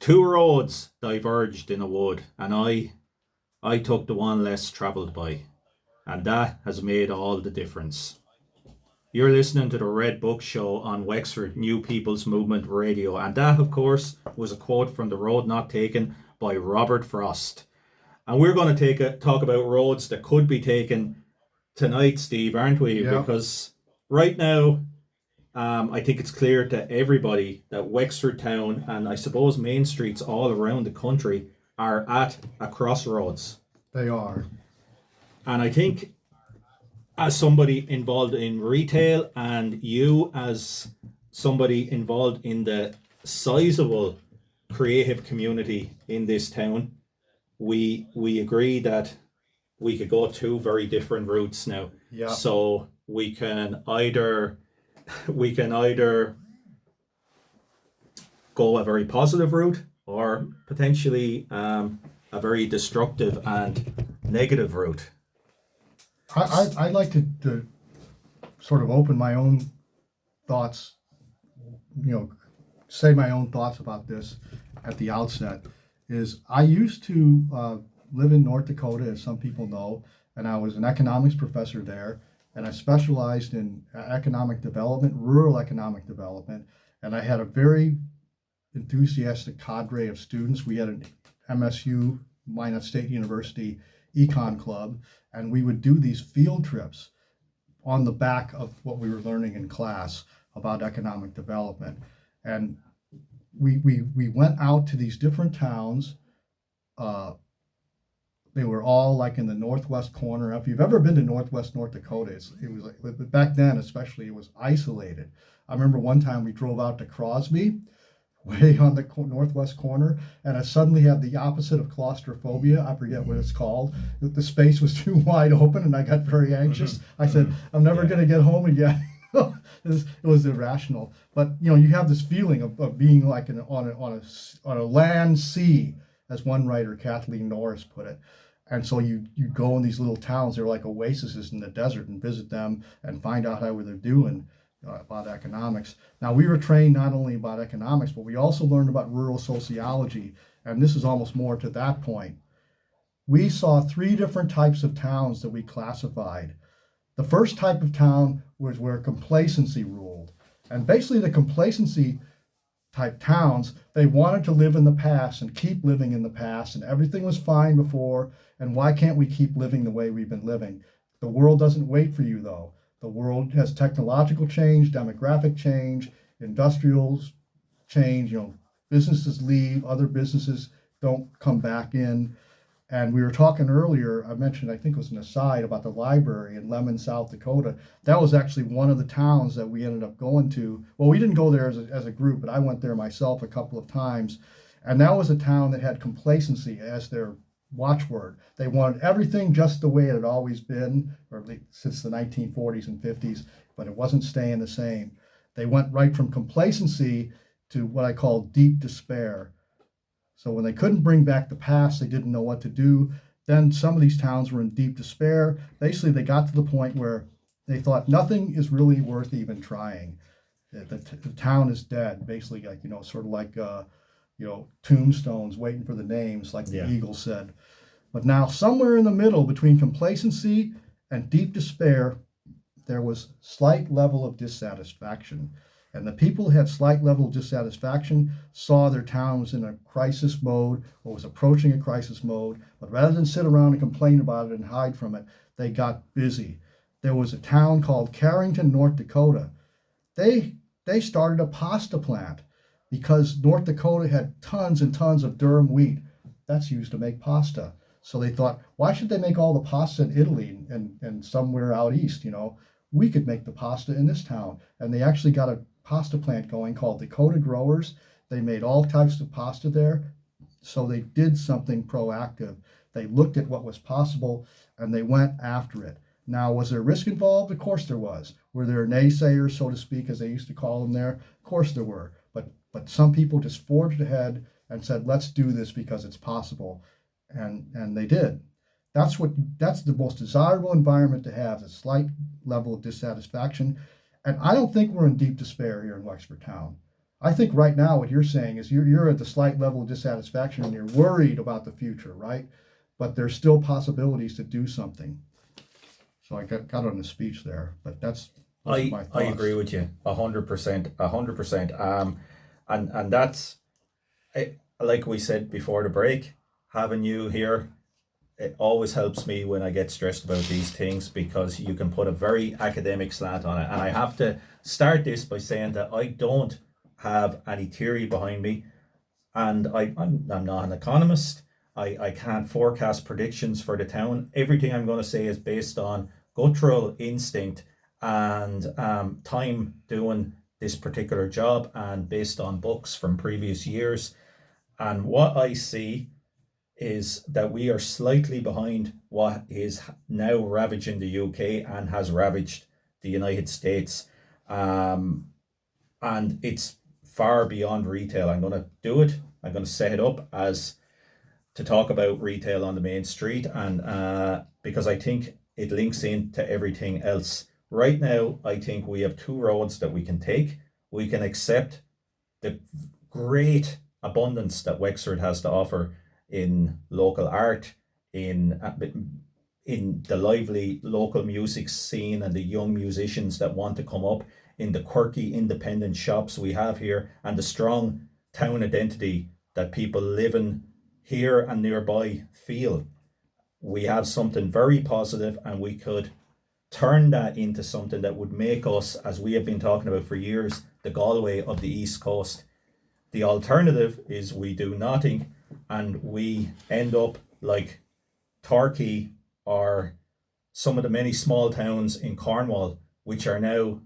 Two roads diverged in a wood, and I took the one less travelled by, and that has made all the difference. You're listening to the Red Book Show on Wexford New People's Movement Radio, and that, of course, was a quote from The Road Not Taken by Robert Frost. And we're going to talk about roads that could be taken tonight, Steve, aren't we? Yeah. Because right now, I think it's clear to everybody that Wexford Town and I suppose main streets all around the country are at a crossroads. They are. And I think, as somebody involved in retail and you as somebody involved in the sizable creative community in this town, we agree that we could go two very different routes now. Yeah. So we can either go a very positive route or potentially a very destructive and negative route. I'd like to sort of open my own thoughts, say my own thoughts about this at the outset. Is I used to live in North Dakota, as some people know, and I was an economics professor there, and I specialized in economic development, rural economic development, and I had a very enthusiastic cadre of students. We had an MSU, Minot State University Econ Club, and we would do these field trips on the back of what we were learning in class about economic development. And we went out to these different towns. They were all like in the northwest corner. If you've ever been to northwest North Dakota, it was like, back then especially, it was isolated. I remember one time we drove out to Crosby, way on the northwest corner, and I suddenly had the opposite of claustrophobia. I forget what it's called. The space was too wide open, and I got very anxious. I said, "I'm never going to get home again." It was irrational. But you have this feeling of being like on a land sea, as one writer, Kathleen Norris, put it. And so you go in these little towns. They're like oases in the desert, and visit them and find out how they're doing about economics. Now, we were trained not only about economics, but we also learned about rural sociology, and this is almost more to that point. We saw three different types of towns that we classified. The first type of town was where complacency ruled, and basically the complacency type towns, they wanted to live in the past and keep living in the past, and everything was fine before, and why can't we keep living the way we've been living? The world doesn't wait for you, though. The world has technological change, demographic change, industrial change. Businesses leave, other businesses don't come back in. And we were talking earlier, I mentioned, I think it was an aside, about the library in Lemon, South Dakota. That was actually one of the towns that we ended up going to. Well, we didn't go there as a group, but I went there myself a couple of times. And that was a town that had complacency as their watchword. They wanted everything just the way it had always been, or at least since the 1940s and 50s, but it wasn't staying the same. They went right from complacency to what I call deep despair. So when they couldn't bring back the past, they didn't know what to do. Then some of these towns were in deep despair. Basically, they got to the point where they thought nothing is really worth even trying. The town is dead, basically, like, sort of like, tombstones waiting for the names, like the Eagle said. But now, somewhere in the middle between complacency and deep despair, there was slight level of dissatisfaction. And the people who had slight level of dissatisfaction saw their town was in a crisis mode or was approaching a crisis mode. But rather than sit around and complain about it and hide from it, they got busy. There was a town called Carrington, North Dakota. They started a pasta plant because North Dakota had tons and tons of durum wheat. That's used to make pasta. So they thought, why should they make all the pasta in Italy and somewhere out east? We could make the pasta in this town. And they actually got a pasta plant going called Dakota Growers. They made all types of pasta there. So they did something proactive. They looked at what was possible and they went after it. Now, was there risk involved? Of course there was. Were there naysayers, so to speak, as they used to call them there? Of course there were. But some people just forged ahead and said, let's do this because it's possible. And they did. That's the most desirable environment to have, a slight level of dissatisfaction. And I don't think we're in deep despair here in Wexford Town. I think right now what you're saying is you're at the slight level of dissatisfaction and you're worried about the future, right? But there's still possibilities to do something. So I got on the speech there, but those are my I agree thoughts. with you 100%, 100%. And that's like we said before the break, having you here, it always helps me when I get stressed about these things because you can put a very academic slant on it. And I have to start this by saying that I don't have any theory behind me, and I'm not an economist. I can't forecast predictions for the town. Everything I'm going to say is based on guttural instinct and time doing this particular job and based on books from previous years. And what I see is that we are slightly behind what is now ravaging the UK and has ravaged the United States. Um, and it's far beyond retail. I'm going to do it. I'm going to set it up as to talk about retail on the main street, and because I think it links into everything else. Right now, I think we have two roads that we can take. We can accept the great abundance that Wexford has to offer in local art, in in the lively local music scene and the young musicians that want to come up, in the quirky independent shops we have here, and the strong town identity that people living here and nearby feel. We have something very positive, and we could turn that into something that would make us, as we have been talking about for years, the Galway of the East Coast. The alternative is we do nothing and we end up like Torquay or some of the many small towns in Cornwall, which are now,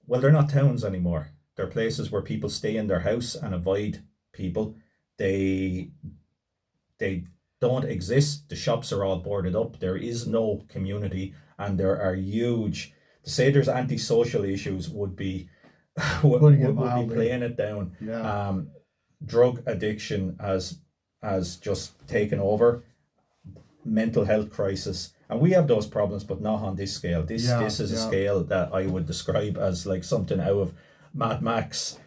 well, they're not towns anymore. They're places where people stay in their house and avoid people. They they don't exist. The shops are all boarded up. There is no community, and there are huge. To say there's antisocial issues would be Putting it would be mildly. playing it down. Yeah. Um, Drug addiction has just taken over. Mental health crisis, and we have those problems, but not on this scale. Yeah. This is a Yeah. scale that I would describe as like something out of Mad Max.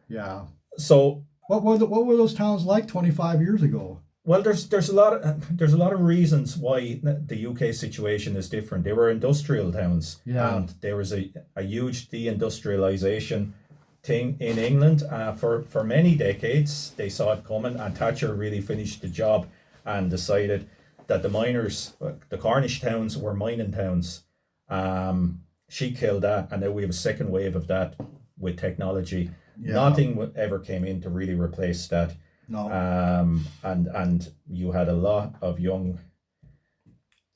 Yeah. So What were those towns like 25 years ago? well, there's a lot of reasons why the UK situation is different. They were industrial towns, Yeah. and there was a huge deindustrialization thing in England for many decades. They saw it coming, and Thatcher really finished the job and decided that the miners, the Cornish towns, were mining towns. She killed that, and now we have a second wave of that with technology. Yeah. Nothing ever came in to really replace that. No. And you had a lot of young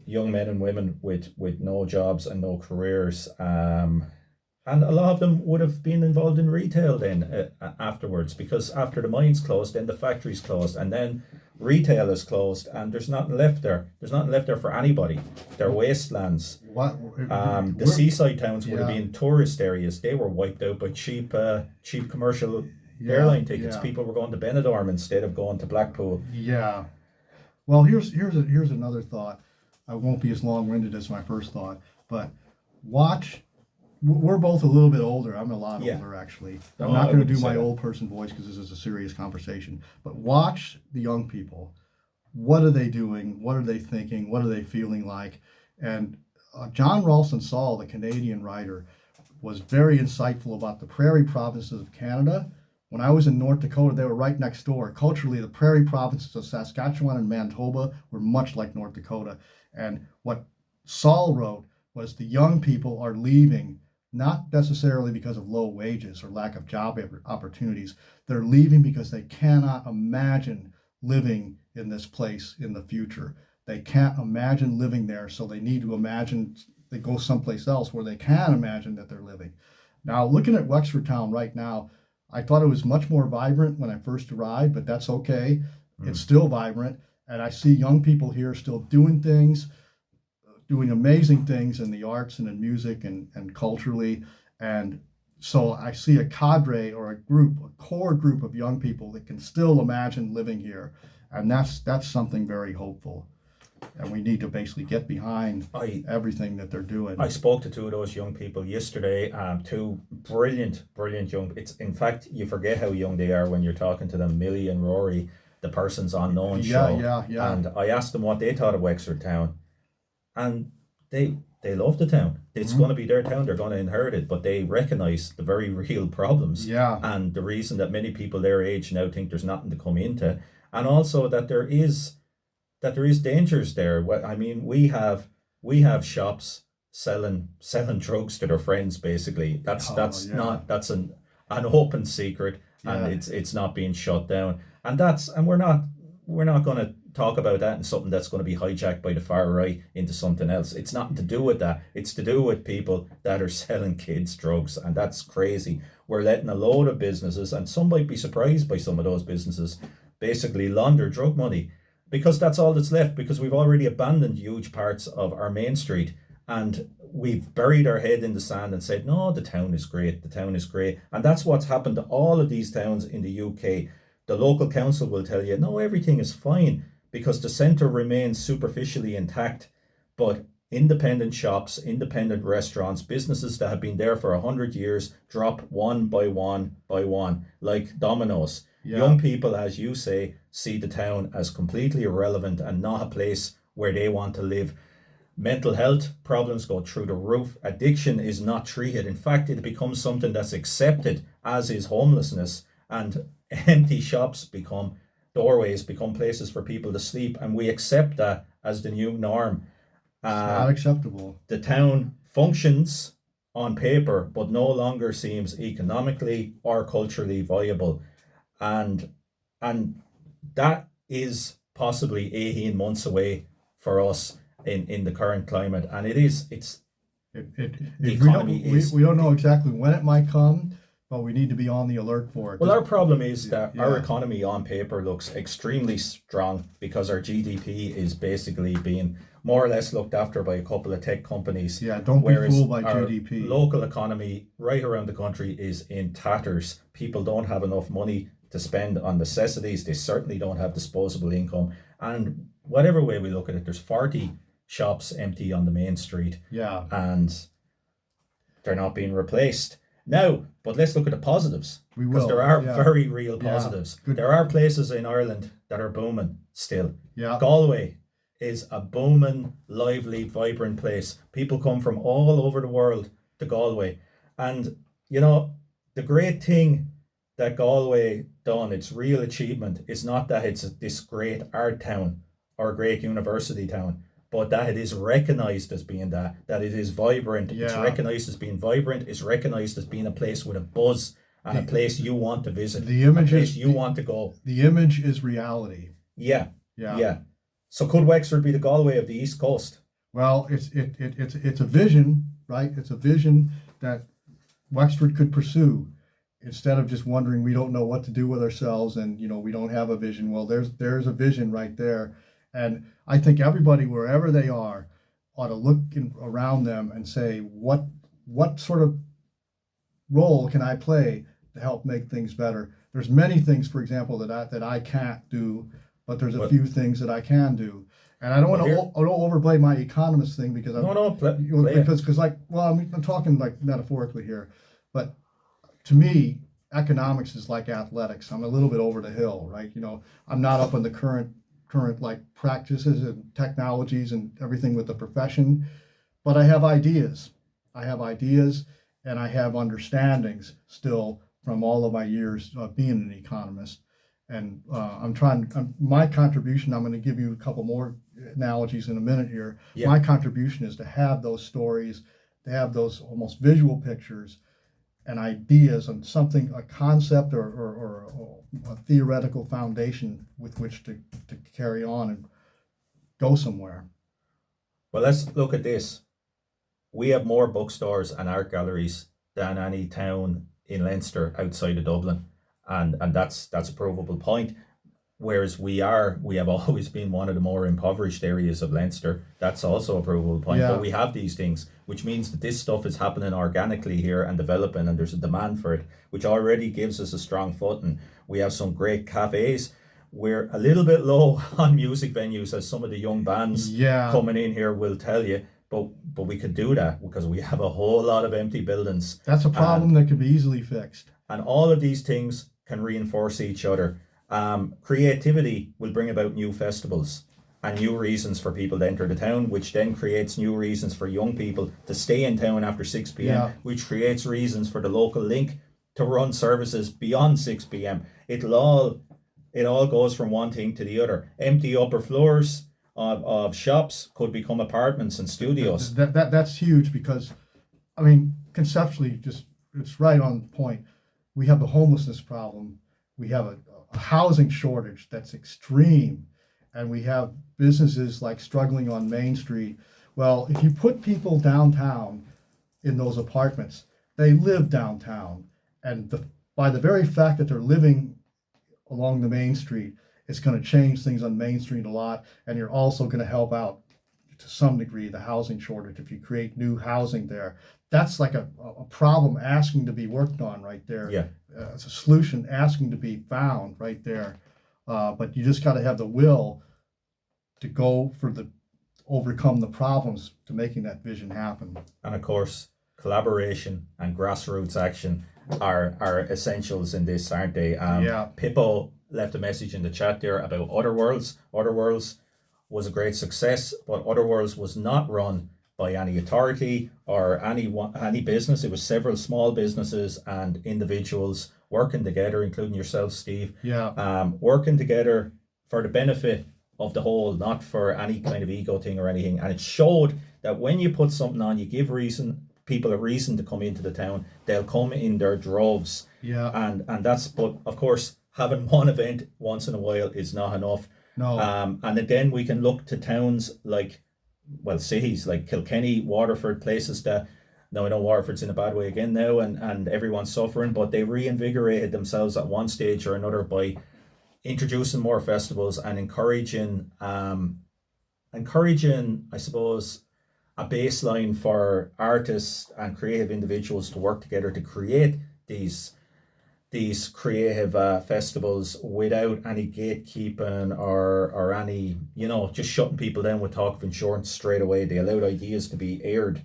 men and women with no jobs and no careers, and a lot of them would have been involved in retail then afterwards, because after the mines closed, then the factories closed, and then retail is closed, and there's nothing left there. There's nothing left there for anybody. They're wastelands. What? The seaside towns would have Yeah. been tourist areas. They were wiped out by cheap commercial Yeah. airline tickets. Yeah. People were going to Benidorm instead of going to Blackpool. Yeah. Well, here's another thought. I won't be as long-winded as my first thought, but watch. We're both a little bit older. I'm a lot Yeah. older, actually. No, I'm not I going to wouldn't do say my that. old person voice because this is a serious conversation. But watch the young people. What are they doing? What are they thinking? What are they feeling like? And John Ralston Saul, the Canadian writer, was very insightful about the prairie provinces of Canada. When I was in North Dakota, they were right next door. Culturally, the prairie provinces of Saskatchewan and Manitoba were much like North Dakota. And what Saul wrote was the young people are leaving, not necessarily because of low wages or lack of job opportunities. They're leaving because they cannot imagine living in this place in the future. They can't imagine living there, so they need to imagine they go someplace else where they can imagine that they're living. Now, looking at Wexford Town right now, I thought it was much more vibrant when I first arrived, but that's okay. It's still vibrant, and I see young people here still doing things, doing amazing things in the arts and in music and culturally. And so I see a cadre or a group, a core group of young people that can still imagine living here. And that's something very hopeful. and we need to basically get behind I everything that they're doing. I spoke to two of those young people yesterday. Two brilliant, brilliant young. It's in fact you forget how young they are when you're talking to them. Millie and Rory, the Persons Unknown show, Yeah. and I asked them what they thought of Wexford Town, and they love the town. It's going to be their town. They're going to inherit it, but they recognise the very real problems, Yeah. and the reason that many people their age now think there's nothing to come into, and also that there is dangers there. I mean, we have shops selling drugs to their friends. Basically, that's Yeah. not that's an open secret, and Yeah. it's not being shut down. And we're not going to talk about that in something that's going to be hijacked by the far right into something else. It's nothing to do with that. It's to do with people that are selling kids drugs, and that's crazy. We're letting a load of businesses, and some might be surprised by some of those businesses, basically launder drug money, because that's all that's left, because we've already abandoned huge parts of our main street, and we've buried our head in the sand and said, no, the town is great, the town is great. And that's what's happened to all of these towns in the UK. The local council will tell you, no, everything is fine, because the centre remains superficially intact, but independent shops, independent restaurants, businesses that have been there for 100 years drop one by one by one, like dominoes. Yeah. Young people, as you say, see the town as completely irrelevant and not a place where they want to live. Mental health problems go through the roof. Addiction is not treated. In fact, it becomes something that's accepted, as is homelessness. And empty shops become doorways, become places for people to sleep. And we accept that as the new norm. It's not acceptable. The town functions on paper, but no longer seems economically or culturally viable. And that is possibly 18 months away for us in the current climate, and the economy we don't know exactly when it might come, but we need to be on the alert for it. Well, our problem is that Yeah. our economy on paper looks extremely strong, because our GDP is basically being more or less looked after by a couple of tech companies. Yeah, don't be Whereas fooled by our GDP. local economy right around the country is in tatters. People don't have enough money to spend on necessities. They certainly don't have disposable income. And whatever way we look at it, there's 40 shops empty on the main street, Yeah. and they're not being replaced. Now, but let's look at the positives, We because will. there are Yeah. very real Yeah. positives. Good. There are places in Ireland that are booming still. Yeah. Galway is a booming, lively, vibrant place. People come from all over the world to Galway. And, the great thing that Galway done, its real achievement, is not that it's this great art town or a great university town, but that it is recognised as being that it is vibrant. It's Yeah. recognised as being vibrant, it's recognised as being a place with a buzz, and a place you want to visit, The image a place is you want to go. the image is reality. Yeah. Yeah. So could Wexford be the Galway of the East Coast? Well, it's a vision, right? It's a vision that Wexford could pursue, instead of just wondering we don't know what to do with ourselves, and we don't have a vision. Well, there's a vision right there, and I think everybody, wherever they are, ought to look around them and say, what sort of role can I play to help make things better? There's many things, for example, that I can't do, but there's a few things that I can do. And I don't want to overplay my economist thing, because I'm talking like metaphorically here, but to me, economics is like athletics. I'm a little bit over the hill, right? I'm not up on the current like practices and technologies and everything with the profession, but I have ideas. And I have understandings still from all of my years of being an economist. And my contribution, I'm going to give you a couple more analogies in a minute here. Yeah. My contribution is to have those stories, to have those almost visual pictures and ideas on something, a concept or a theoretical foundation with which to carry on and go somewhere. Well, let's look at this. We have more bookstores and art galleries than any town in Leinster outside of Dublin, and that's a provable point. Whereas we have always been one of the more impoverished areas of Leinster. That's also a provable point. Yeah. But we have these things, which means that this stuff is happening organically here and developing, and there's a demand for it, which already gives us a strong footing. We have some great cafes. We're a little bit low on music venues, as some of the young bands Yeah, coming in here will tell you. But we could do that because we have a whole lot of empty buildings, that's a problem and that could be easily fixed. all of these things can reinforce each other. Creativity will bring about new festivals and new reasons for people to enter the town, which then creates new reasons for young people to stay in town after 6 p.m., Yeah, which creates reasons for the local link to run services beyond 6 p.m. It all goes from one thing to the other. Empty upper floors of shops could become apartments and studios. that's huge because, I mean, conceptually, just it's right on point. We have a homelessness problem. We have a housing shortage that's extreme, and we have businesses like struggling on Main Street. Well, if you put people downtown in those apartments, they live downtown, and by the very fact that they're living along the Main Street, it's going to change things on Main Street a lot, and you're also going to help out to some degree the housing shortage if you create new housing there. That's like a problem asking to be worked on right there. Yeah. It's a solution asking to be found right there. But you just got to have the will to go for the overcome the problems to making that vision happen. And of course, collaboration and grassroots action are essentials in this, aren't they? Yeah. Pippo left a message in the chat there about Other Worlds. Other Worlds was a great success, but Other Worlds was not run by any authority or any business. It was several small businesses and individuals working together, including yourself, Steve. Yeah. Working together for the benefit of the whole, not for any kind of ego thing or anything. And it showed that when you put something on, you give people a reason to come into the town. They'll come in their droves. Yeah. And that's, but of course, having one event once in a while is not enough. No. And then we can look to towns like, well, cities like Kilkenny, Waterford, places that, now I know Waterford's in a bad way again now, and everyone's suffering, but they reinvigorated themselves at one stage or another by introducing more festivals and encouraging, I suppose, a baseline for artists and creative individuals to work together to create these creative festivals without any gatekeeping or any, just shutting people down with talk of insurance straight away. They allowed ideas to be aired.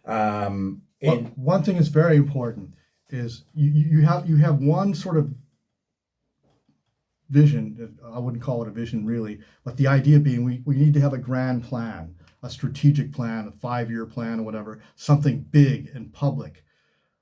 One thing that's very important is you have one sort of vision. I wouldn't call it a vision really, but the idea being we need to have a grand plan, a strategic plan, a 5-year plan or whatever, something big and public.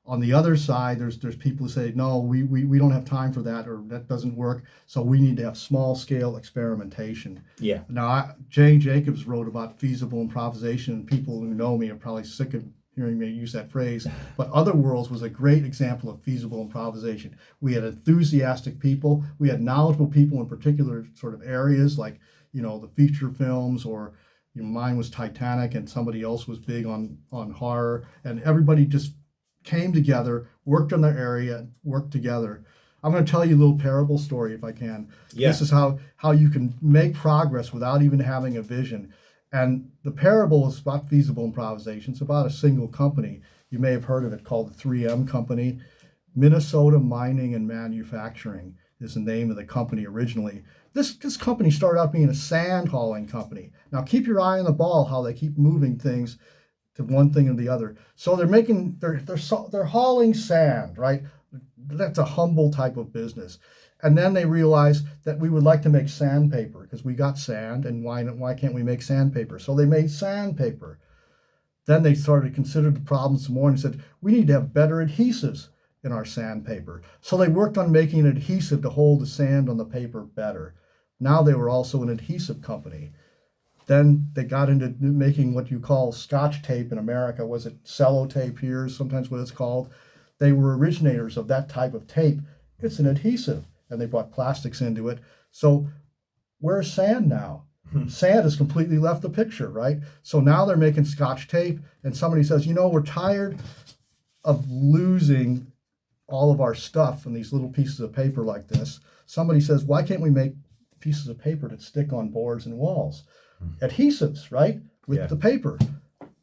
On the other side, there's people who say, no, we don't have time for that, or that doesn't work, so we need to have small scale experimentation. Yeah. Now, Jay Jacobs wrote about feasible improvisation, and people who know me are probably sick of hearing me use that phrase, but Other Worlds was a great example of feasible improvisation. We had enthusiastic people, we had knowledgeable people in particular sort of areas, like, the feature films, or mine was Titanic, and somebody else was big on horror, and everybody just came together, worked on their area, worked together. I'm going to tell you a little parable story if I can. Yeah. This is how you can make progress without even having a vision. And the parable is about feasible improvisation. It's about a single company. You may have heard of it, called the 3M Company. Minnesota Mining and Manufacturing is the name of the company originally. This company started out being a sand hauling company. Now keep your eye on the ball, how they keep moving things to one thing or the other. So they're hauling sand, right? That's a humble type of business. And then they realized that we would like to make sandpaper because we got sand, and why can't we make sandpaper? So they made sandpaper. Then they started to consider the problem some more and said, we need to have better adhesives in our sandpaper. So they worked on making an adhesive to hold the sand on the paper better. Now they were also an adhesive company. Then they got into making what you call Scotch tape in America. Was it sellotape here, sometimes what it's called? They were originators of that type of tape. It's an adhesive, and they brought plastics into it. So where's sand now? Sand has completely left the picture, right? So now they're making Scotch tape, and somebody says, we're tired of losing all of our stuff in these little pieces of paper like this. Somebody says, why can't we make pieces of paper that stick on boards and walls? Adhesives, right? With the paper.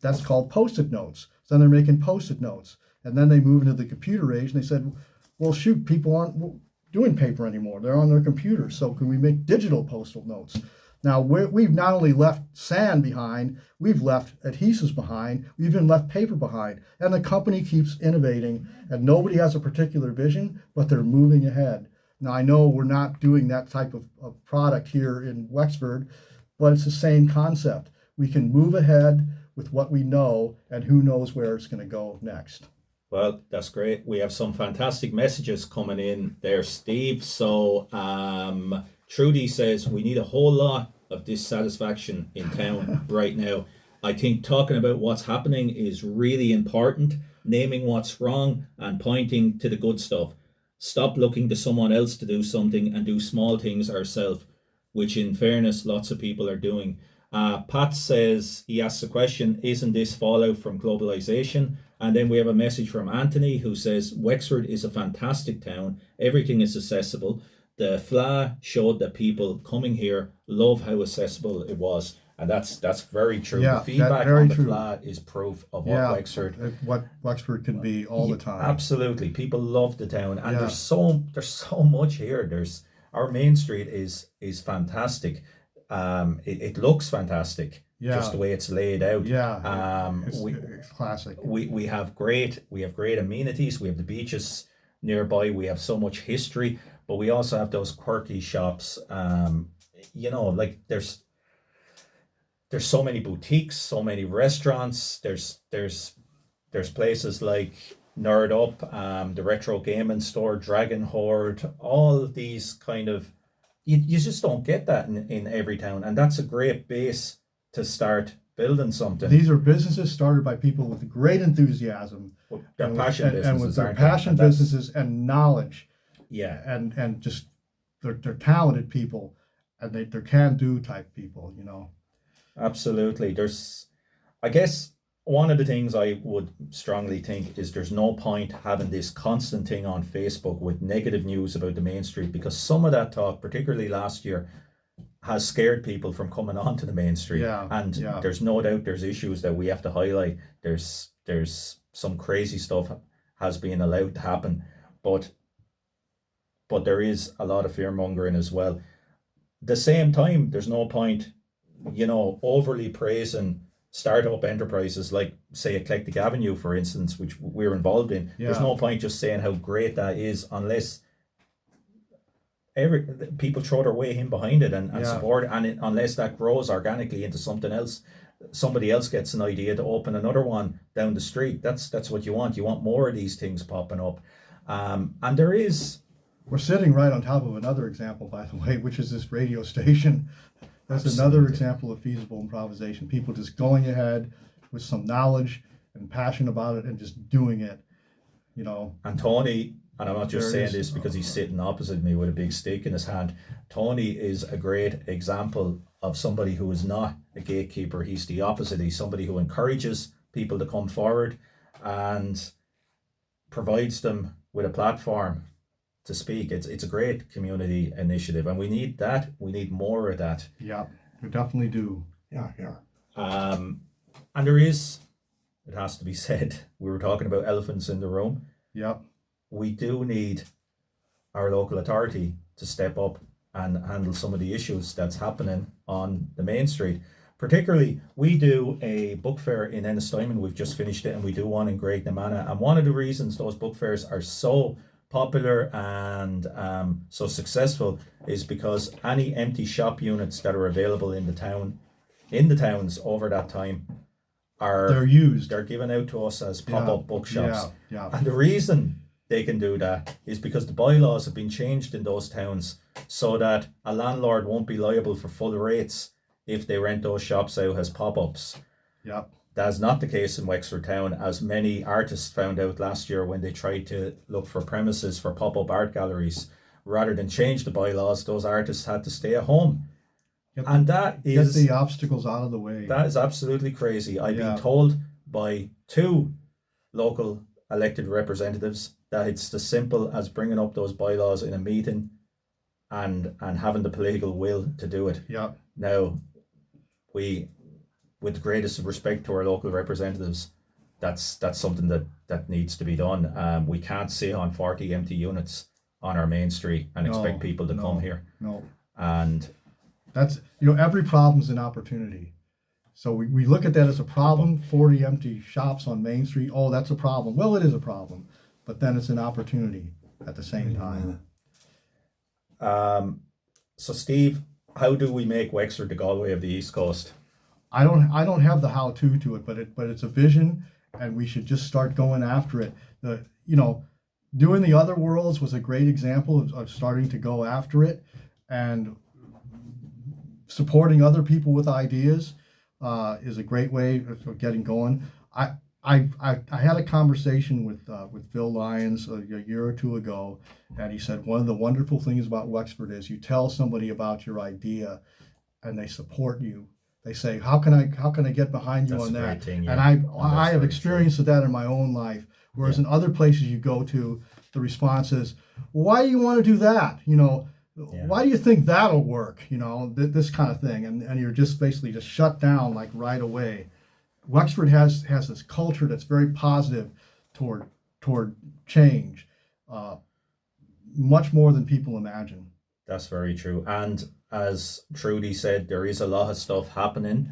That's called Post-it notes. So then they're making Post-it notes. And then they move into the computer age and they said, well, shoot, people aren't doing paper anymore. They're on their computers. So can we make digital postal notes? Now, we've not only left sand behind, we've left adhesives behind, we've even left paper behind. And the company keeps innovating, and nobody has a particular vision, but they're moving ahead. Now, I know we're not doing that type of product here in Wexford, but it's the same concept. We can move ahead with what we know, and who knows where it's going to go next. Well, that's great. We have some fantastic messages coming in there, Steve. So Trudy says we need a whole lot of dissatisfaction in town right now. I think talking about what's happening is really important, naming what's wrong and pointing to the good stuff. Stop looking to someone else to do something and do small things ourselves, which in fairness, lots of people are doing. Pat says, he asks the question, isn't this fallout from globalization? And then we have a message from Anthony who says, Wexford is a fantastic town. Everything is accessible. The FLA showed that people coming here love how accessible it was. And that's very true. Yeah, the feedback on the FLA is proof of what Wexford can be all the time. Absolutely. People love the town. And there's so much here. Our main street is fantastic. It looks fantastic, just the way it's laid out. It's classic. We have great amenities. We have the beaches nearby. We have so much history, but we also have those quirky shops. Like there's so many boutiques, so many restaurants. There's places like Nerd Up, the retro gaming store, Dragon Horde, all these kind of. You just don't get that in every town, and that's a great base to start building something. These are businesses started by people with great enthusiasm, their passion businesses, and with their passion businesses and knowledge. Yeah, and just they're talented people, and they're can-do type people. Absolutely. I guess one of the things I would strongly think is there's no point having this constant thing on Facebook with negative news about the main street, because some of that talk, particularly last year, has scared people from coming onto the main street. There's no doubt there's issues that we have to highlight. There's some crazy stuff has been allowed to happen, but there is a lot of fear mongering as well. At the same time, there's no point, overly praising startup enterprises like, say, Eclectic Avenue, for instance, which we're involved in. There's no point just saying how great that is unless people throw their weight in behind it and support it, and unless that grows organically into something else. Somebody else gets an idea to open another one down the street. That's what you want. You want more of these things popping up. And there is... We're sitting right on top of another example, by the way, which is this radio station. That's Absolutely. Another example of feasible improvisation. People just going ahead with some knowledge and passion about it and just doing it, And Tony, and I'm not just saying this because he's sitting opposite me with a big stick in his hand, Tony is a great example of somebody who is not a gatekeeper. He's the opposite. He's somebody who encourages people to come forward and provides them with a platform to speak. It's a great community initiative, and we need that. We need more of that. Yeah, we definitely do. Yeah. And there is, it has to be said, we were talking about elephants in the room. Yep. We do need our local authority to step up and handle some of the issues that's happening on the main street. Particularly, we do a book fair in Ennistimon. We've just finished it, and we do one in Graignamanagh. And one of the reasons those book fairs are so popular and so successful is because any empty shop units that are available in the towns over that time they're given out to us as pop-up bookshops. And the reason they can do that is because the bylaws have been changed in those towns so that a landlord won't be liable for full rates if they rent those shops out as pop-ups. That is not the case in Wexford Town, as many artists found out last year when they tried to look for premises for pop-up art galleries. Rather than change the bylaws, those artists had to stay at home. Get the obstacles out of the way. That is absolutely crazy. I've been told by 2 local elected representatives that it's as simple as bringing up those bylaws in a meeting and having the political will to do it. Now, with the greatest respect to our local representatives, that's something that needs to be done. We can't sit on 40 empty units on our main street and expect No, people to come here. No, And that's, every problem's an opportunity. So we look at that as a problem, 40 empty shops on Main Street. Oh, that's a problem. Well, it is a problem, but then it's an opportunity at the same time. so, Steve, how do we make Wexford the Galway of the East Coast? I don't have the how-to to it, but it's a vision, and we should just start going after it. Doing the other worlds was a great example of starting to go after it, and supporting other people with ideas is a great way of getting going. I had a conversation with Phil Lyons a year or two ago, and he said one of the wonderful things about Wexford is you tell somebody about your idea, and they support you. They say, "How can I get behind you That's on a that?" great thing, And yeah. I have very experienced that in my own life. Whereas Yeah. in other places you go to, the response is, "Why do you want to do that? Yeah. Why do you think that'll work? This kind of thing." And you're just basically just shut down like right away. Wexford has this culture that's very positive toward change, uh, much more than people imagine. That's very true. And as Trudy said, there is a lot of stuff happening.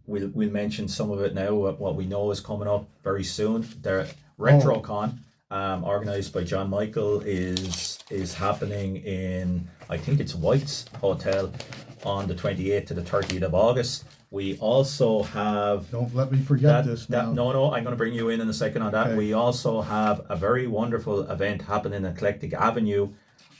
We'll mention some of it now. What we know is coming up very soon. The RetroCon, organized by John Michael, is happening in, I think it's White's Hotel, on the 28th to the 30th of August. We also have Don't let me forget this now. No, I'm going to bring you in a second on that. Okay. We also have a very wonderful event happening in Eclectic Avenue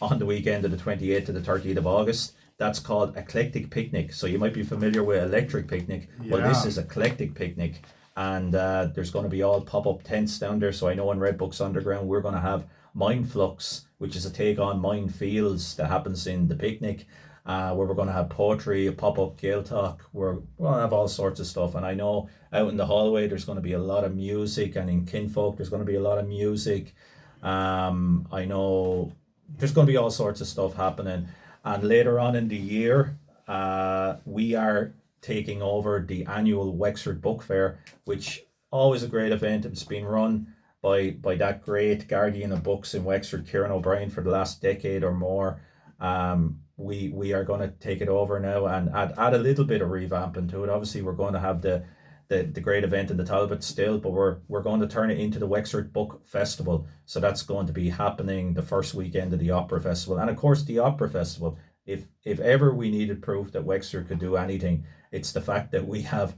on the weekend of the 28th to the 30th of August. That's called Eclectic Picnic. So you might be familiar with Electric Picnic. Well, this Yeah. is Eclectic Picnic. And there's going to be all pop-up tents down there. So I know in Red Books Underground, we're going to have Mind Flux, which is a take on Mind Fields that happens in the picnic. Where we're going to have poetry, a pop-up Gael talk. We're going to have all sorts of stuff. And I know out in the hallway there's going to be a lot of music, and in Kinfolk there's going to be a lot of music. I know there's going to be all sorts of stuff happening. And later on in the year, we are taking over the annual Wexford Book Fair, which always a great event. It's been run by that great guardian of books in Wexford, Kieran O'Brien, for the last decade or more. We are going to take it over now and add a little bit of revamping to it. Obviously, we're going to have the great event in the Talbot still, but we're going to turn it into the Wexford Book Festival. So that's going to be happening the first weekend of the Opera Festival. And of course, the Opera Festival, if ever we needed proof that Wexford could do anything, it's the fact that we have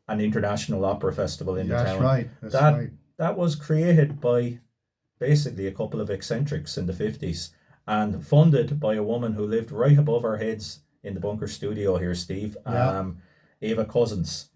an international opera festival in the town. That's right. That's right. That was created by basically a couple of eccentrics in the 50s. And funded by a woman who lived right above our heads in the bunker studio here, Steve. Yeah. Ava Cousins.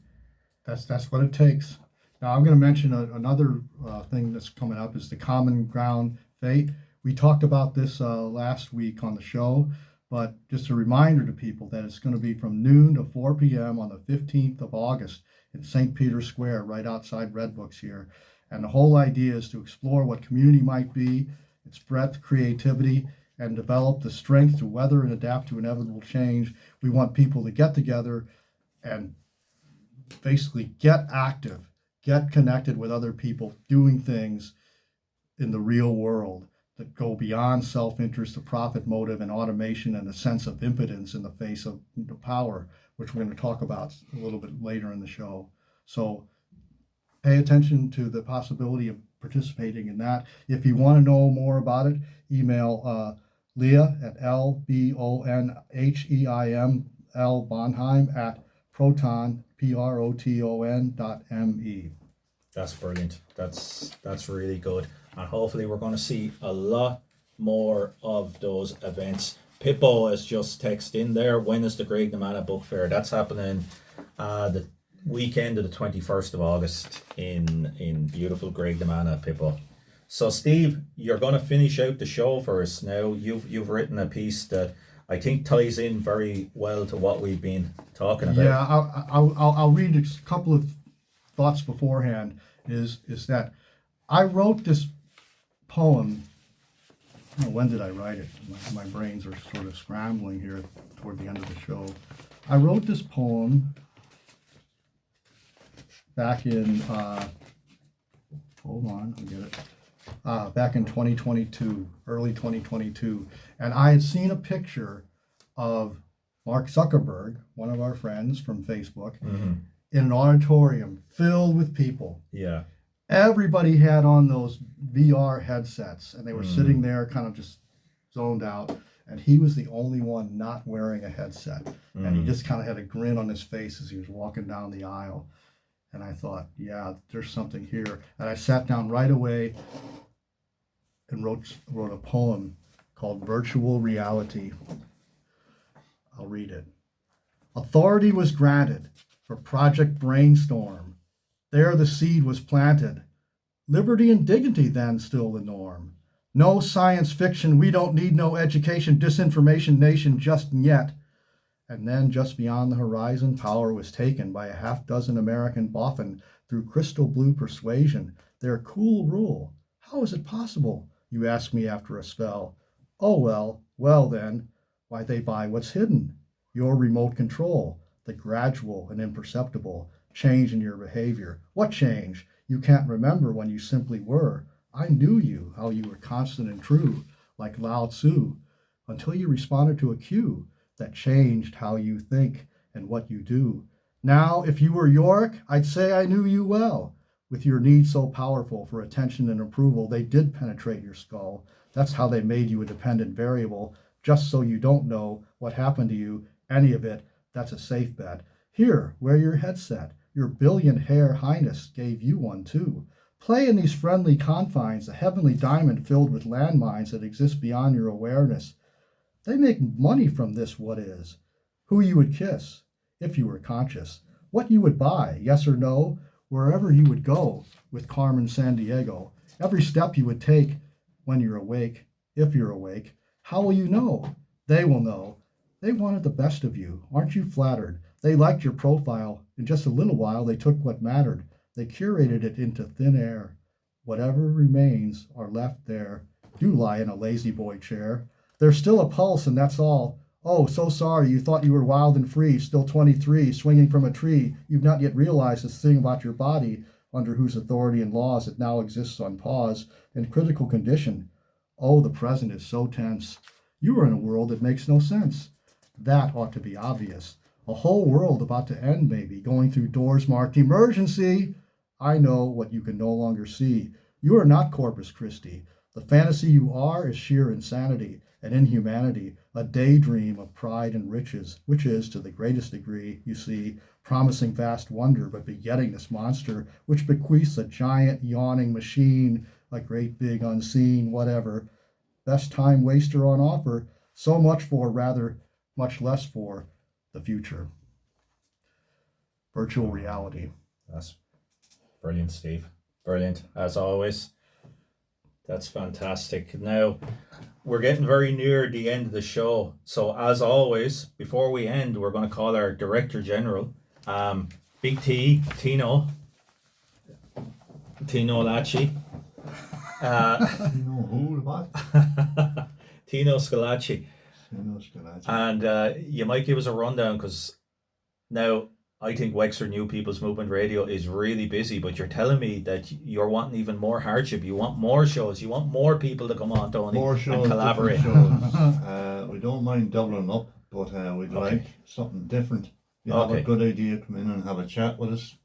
That's what it takes. Now I'm going to mention another thing that's coming up is the Common Ground Fete. We talked about this last week on the show, but just a reminder to people that it's going to be from noon to 4 p.m. on the 15th of August in St. Peter's Square, right outside Red Books here. And the whole idea is to explore what community might be, its breadth, creativity, and develop the strength to weather and adapt to inevitable change. We want people to get together and basically get active, get connected with other people, doing things in the real world that go beyond self-interest, the profit motive, and automation, and a sense of impotence in the face of the power, which we're going to talk about a little bit later in the show. So pay attention to the possibility of participating in that. If you want to know more about it, email Leah at LBONHEIML Bonheim at proton.me. That's brilliant. That's really good. And hopefully we're going to see a lot more of those events. Pippo has just texted in there. When is the Great Namana Book Fair? That's happening the weekend of the 21st of August in beautiful Great Namana, Pippo. So Steve, you're going to finish out the show for us now. You've written a piece that I think ties in very well to what we've been talking about. Yeah, I'll read a couple of thoughts beforehand. Is that I wrote this poem. When did I write it? My brains are sort of scrambling here toward the end of the show. I wrote this poem back in. Hold on, I'll get it. back in 2022, early 2022. And I had seen a picture of Mark Zuckerberg, one of our friends from Facebook, in an auditorium filled with people. Yeah. Everybody had on those VR headsets and they were sitting there kind of just zoned out. And he was the only one not wearing a headset. And he just kind of had a grin on his face as he was walking down the aisle. And I thought, yeah, there's something here. And I sat down right away and wrote a poem called Virtual Reality. I'll read it. Authority was granted for Project Brainstorm. There the seed was planted. Liberty and dignity then still the norm. No science fiction, we don't need no education, disinformation nation just yet. And then just beyond the horizon, power was taken by a half dozen American boffin through crystal blue persuasion. Their cool rule. How is it possible? You ask me after a spell. Oh well then, why they buy what's hidden. Your remote control, the gradual and imperceptible change in your behavior. What change? You can't remember when you simply were. I knew you, how you were constant and true, like Lao Tzu, until you responded to a cue that changed how you think and what you do. Now, if you were Yorick, I'd say I knew you well. With your need so powerful for attention and approval, they did penetrate your skull. That's how they made you a dependent variable, just so you don't know what happened to you, any of it. That's a safe bet. Here, wear your headset. Your billion-hair highness gave you one too. Play in these friendly confines, a heavenly diamond filled with landmines that exist beyond your awareness. They make money from this what is. Who you would kiss, if you were conscious. What you would buy, yes or no. Wherever you would go with Carmen Sandiego. Every step you would take when you're awake, if you're awake. How will you know? They will know. They wanted the best of you. Aren't you flattered? They liked your profile. In just a little while, they took what mattered. They curated it into thin air. Whatever remains are left there. Do lie in a lazy boy chair. There's still a pulse, and that's all. Oh, so sorry, you thought you were wild and free, still 23, swinging from a tree. You've not yet realized this thing about your body, under whose authority and laws it now exists on pause, in critical condition. Oh, the present is so tense. You are in a world that makes no sense. That ought to be obvious. A whole world about to end, maybe, going through doors marked emergency. I know what you can no longer see. You are not Corpus Christi. The fantasy you are is sheer insanity and inhumanity, a daydream of pride and riches, which is, to the greatest degree, you see, promising vast wonder, but begetting this monster, which bequeaths a giant yawning machine, a great big unseen whatever. Best time waster on offer, so much for, rather, much less for, the future. Virtual reality. That's brilliant, Steve. Brilliant, as always. That's fantastic. Now, we're getting very near the end of the show. So, as always, before we end, we're going to call our Director General, Big T, Tino Lacci. Tino who, what? Tino Scalacci. Tino Scalacci. And you might give us a rundown, because now I think Wexford New People's Movement Radio is really busy, but you're telling me that you're wanting even more hardship. You want more shows. You want more people to come on, Tony, More shows, and collaborate. shows. We don't mind doubling up, but we'd like something different. You have a good idea, come in and have a chat with us.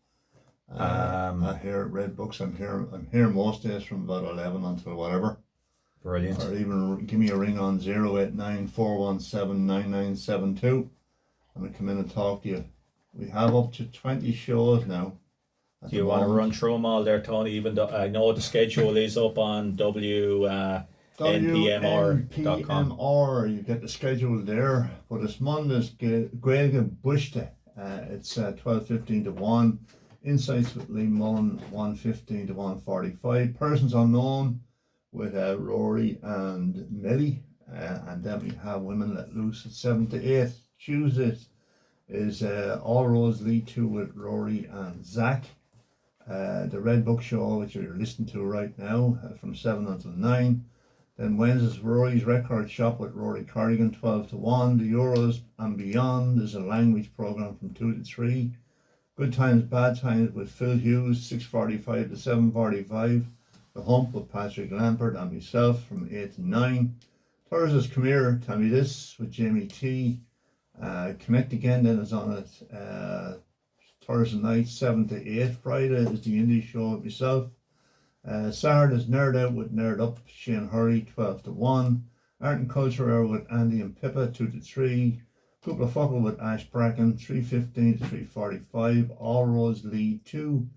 I hear Red Books. I'm here most days from about 11 until whatever. Brilliant. Or even give me a ring on 089-417-9972 and I come in and talk to you. We have up to 20 shows now. Do you want to run through them all there, Tony? Even though I know the schedule is up on WNPMR.com. Or you get the schedule there. But it's Mondays, Greg and Bushte. It's 12:15 to 1. Insights with Lee Mullen, 1:15 to 1:45. Persons Unknown with Rory and Millie. And then we have Women Let Loose at 7 to 8. Tuesdays is All Roads Lead To with Rory and Zach. The Red Book Show, which you're listening to right now, from 7 until 9. Then Wednesdays, Rory's Record Shop with Rory Corrigan, 12 to 1. The Euros and Beyond is a language program from 2 to 3. Good Times, Bad Times with Phil Hughes, 6:45 to 7:45. The Hump with Patrick Lampard and myself from 8 to 9. Thursday's Come Here, Tell Me This with Jamie T. Connect Again then is on it Thursday night 7 to 8. Friday is the indie show with myself. Saturday's Nerd Out with Nerd Up, Shane Hurley 12 to 1. Art and Culture Hour with Andy and Pippa 2 to 3. Couple of Fuckle with Ash Bracken 3:15 to 3:45. All Roads Lead 2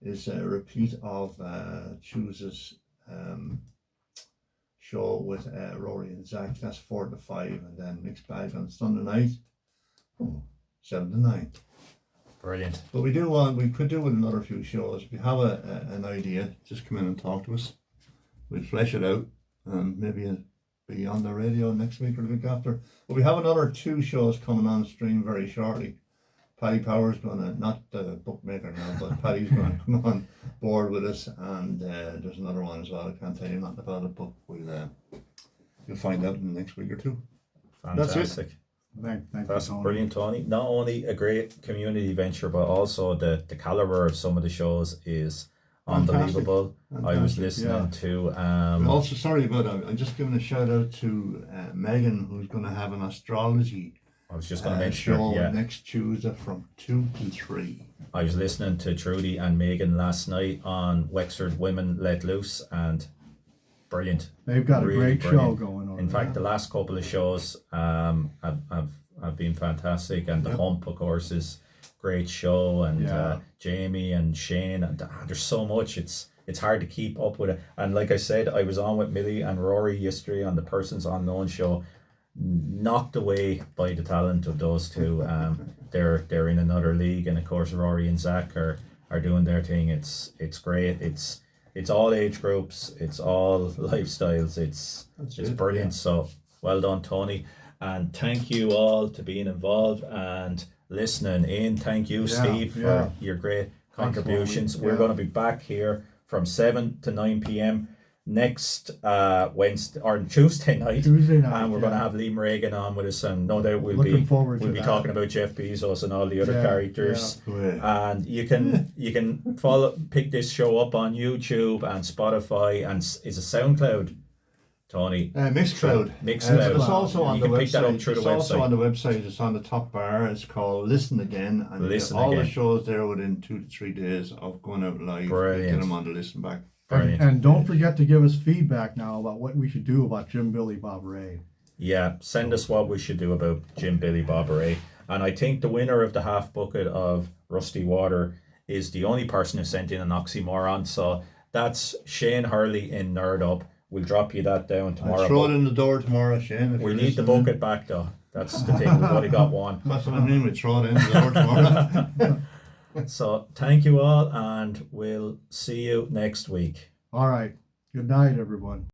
is a repeat of Choose's show with Rory and Zach. That's 4 to 5, and then Mixed Bag on Sunday night 7 to 9. Brilliant. But we could do with another few shows. If you have an idea, just come in and talk to us. We'll flesh it out, and maybe it'll be on the radio next week or the week after. But we have another 2 shows coming on stream very shortly. Paddy Power's gonna, not the bookmaker now, but Paddy's gonna come on board with us, and there's another one as well. I can't tell you nothing about it, but you'll find out in the next week or 2. Fantastic. That's Tony. brilliant, Tony. Not only a great community venture, but also the caliber of some of the shows is unbelievable. Fantastic. I was listening to also, sorry about that, I'm just giving a shout out to Megan, who's going to have an astrology I was just going to mention show her, yeah. next Tuesday from 2 to 3. I was listening to Trudy and Megan last night on Wexford Women Let Loose, and brilliant. They've got Really a great brilliant. show going on. In fact, the last couple of shows have been fantastic, and the Hump, of course, is great show, and Jamie and Shane, and there's so much. It's hard to keep up with it. And like I said, I was on with Millie and Rory yesterday on the Persons Unknown show, knocked away by the talent of those two. They're in another league, and of course Rory and Zach are doing their thing. It's great. It's all age groups, it's all lifestyles. It's brilliant. So well done, Tony, and thank you all to being involved and listening in. Thank you, Steve, for your great contributions. We're going to be back here from 7 to 9 p.m. next Wednesday or Tuesday night, and we're going to have Liam Reagan on with us, and no doubt we'll be talking about Jeff Bezos and all the other characters. And you can pick this show up on YouTube and Spotify, and is it SoundCloud, Tony? Mixcloud. It's also on you the can website. pick that up through the website. Also on the website. It's on the top bar. It's called Listen Again, and all the shows there within 2 to 3 days of going out live. Brilliant. Get them on the listen back. And don't forget to give us feedback now about what we should do about Jim, Billy, Bob Ray. Yeah, send us what we should do about Jim, Billy, Bob Ray. And I think the winner of the half bucket of Rusty Water is the only person who sent in an oxymoron. So that's Shane Hurley in Nerd Up. We'll drop you that down tomorrow. I'll throw it in the door tomorrow, Shane. We need the bucket back though. That's the thing. We've only got one. That's what I mean. We throw it in the door tomorrow. So thank you all, and we'll see you next week. All right. Good night, everyone.